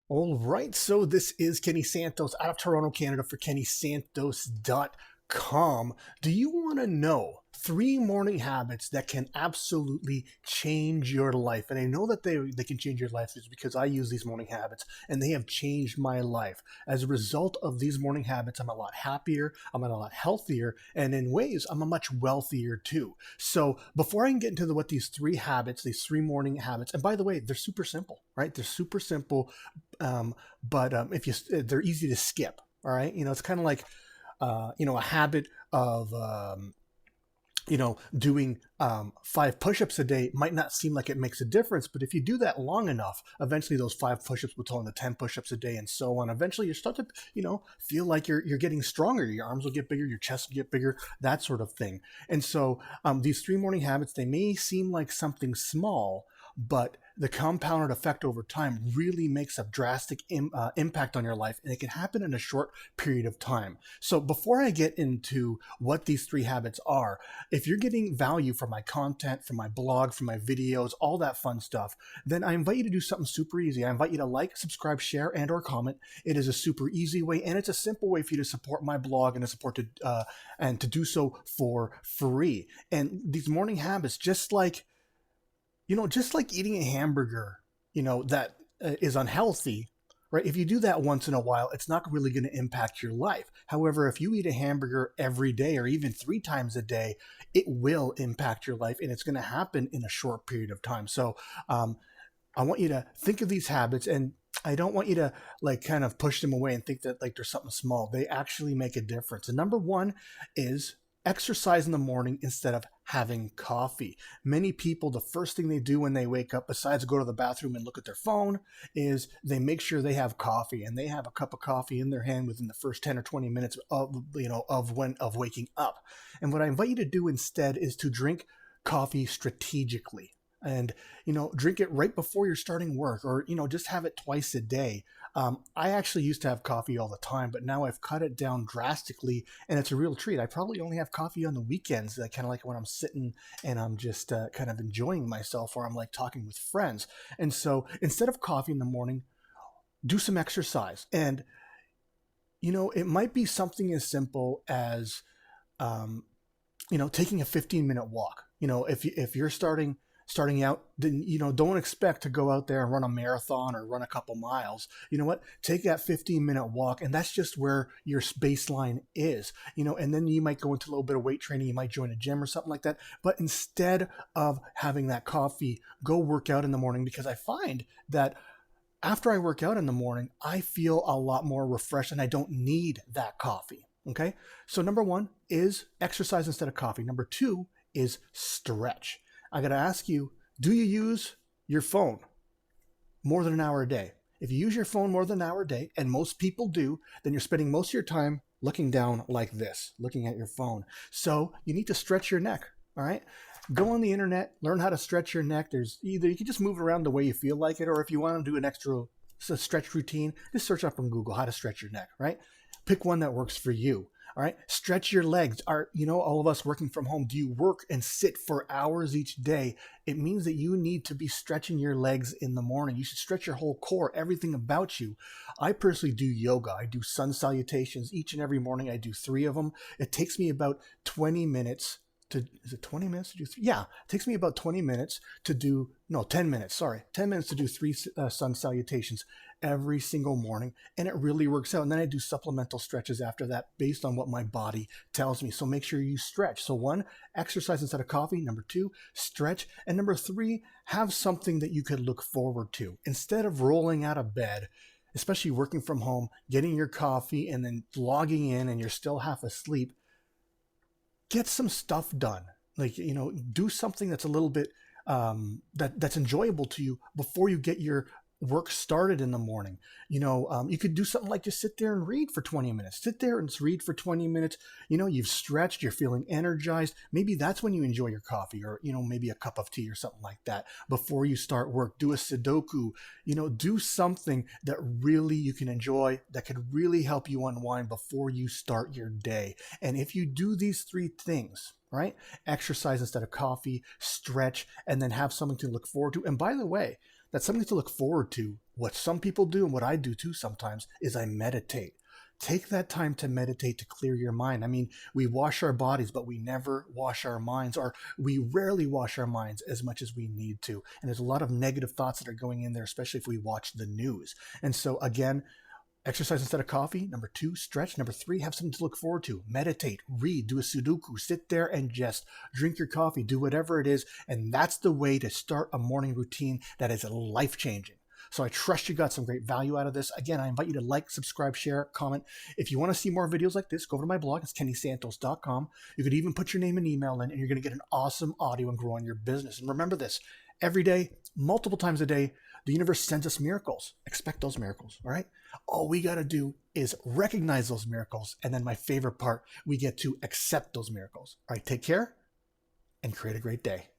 All right, so this is Kenny Santos out of Toronto, Canada for KennySantos.com. Do you want to know three morning habits that can absolutely change your life? And I know that they can change your life is because I use these morning habits and they have changed my life. As a result of these morning habits, I'm a lot happier, I'm a lot healthier, and in ways, I'm a much wealthier too. So before I can get into what these three habits, these three morning habits, and by the way, they're super simple, right? They're super simple, but if you, they're easy to skip. All right, it's kind of like a habit of doing 5 push-ups a day might not seem like it makes a difference, but if you do that long enough, eventually those 5 push-ups will turn into 10 push-ups a day, and so on. Eventually, you start to feel like you're getting stronger. Your arms will get bigger, your chest will get bigger, that sort of thing. And so these three morning habits, they may seem like something small, but the compounded effect over time really makes a drastic impact on your life, and it can happen in a short period of time. So before I get into what these three habits are, if you're getting value from my content, from my blog, from my videos, all that fun stuff, then I invite you to do something super easy. I invite you to like, subscribe, share, and or comment. It is a super easy way, and it's a simple way for you to support my blog and to do so for free. And these morning habits, just like eating a hamburger, that is unhealthy, right? If you do that once in a while, it's not really going to impact your life. However, if you eat a hamburger every day or even 3 times a day, it will impact your life, and it's going to happen in a short period of time. So I want you to think of these habits, and I don't want you to like kind of push them away and think that like there's something small. They actually make a difference. And number one is exercise in the morning instead of having coffee. Many people, the first thing they do when they wake up, besides go to the bathroom and look at their phone, is they make sure they have coffee, and they have a cup of coffee in their hand within the first 10 or 20 minutes of waking up. And what I invite you to do instead is to drink coffee strategically, and drink it right before you're starting work, or just have it twice a day. I actually used to have coffee all the time, but now I've cut it down drastically, and it's a real treat. I probably only have coffee on the weekends, kind of like when I'm sitting and I'm just kind of enjoying myself, or I'm like talking with friends. And so instead of coffee in the morning, do some exercise. And it might be something as simple as taking a 15-minute walk. If you're starting out, then don't expect to go out there and run a marathon or run a couple miles. You know what? Take that 15-minute walk, and that's just where your baseline is. And then you might go into a little bit of weight training. You might join a gym or something like that. But instead of having that coffee, go work out in the morning, because I find that after I work out in the morning, I feel a lot more refreshed, and I don't need that coffee. Okay. So number one is exercise instead of coffee. Number two is stretch. I got to ask you, do you use your phone more than an hour a day? If you use your phone more than an hour a day, and most people do, then you're spending most of your time looking down like this, looking at your phone. So you need to stretch your neck. All right. Go on the internet, learn how to stretch your neck. There's either you can just move around the way you feel like it, or if you want to do an extra stretch routine, just search up on Google how to stretch your neck, right? Pick one that works for you. All right. Stretch your legs. All of us working from home, do you work and sit for hours each day? It means that you need to be stretching your legs in the morning. You should stretch your whole core, everything about you. I personally do yoga. I do sun salutations each and every morning. I do 3 of them. It takes me about 20 minutes is it 20 minutes to do 3? Yeah, it takes me about 20 minutes to do, no, 10 minutes, sorry, 10 minutes to do 3 sun salutations every single morning. And it really works out. And then I do supplemental stretches after that based on what my body tells me. So make sure you stretch. So 1, exercise instead of coffee. Number 2, stretch. And number 3, have something that you could look forward to. Instead of rolling out of bed, especially working from home, getting your coffee and then logging in and you're still half asleep, get some stuff done. Like, do something that's a little bit that's enjoyable to you before you get your work started in the morning. You could do something like just sit there and read for 20 minutes. Sit there and read for 20 minutes. You've stretched, you're feeling energized. Maybe that's when you enjoy your coffee, or, maybe a cup of tea or something like that before you start work. Do a Sudoku, do something that really you can enjoy, that could really help you unwind before you start your day. And if you do these 3 things, right? Exercise instead of coffee, stretch, and then have something to look forward to. And by the way, that's something to look forward to. what some people do and what I do too sometimes is I meditate. Take that time to meditate to clear your mind. I mean, we wash our bodies, but we never wash our minds, or we rarely wash our minds as much as we need to. And there's a lot of negative thoughts that are going in there, especially if we watch the news. And so, again, exercise instead of coffee. Number 2, stretch. Number 3, have something to look forward to. Meditate, read, do a Sudoku, sit there and just drink your coffee, do whatever it is. And that's the way to start a morning routine that is life-changing. So I trust you got some great value out of this. Again, I invite you to like, subscribe, share, comment. If you want to see more videos like this, go over to my blog. It's kennysantos.com. You could even put your name and email in, and you're going to get an awesome audio and grow on your business. And remember this, every day, multiple times a day, the universe sends us miracles. Expect those miracles, all right? All we got to do is recognize those miracles. And then my favorite part, we get to accept those miracles. All right, take care and create a great day.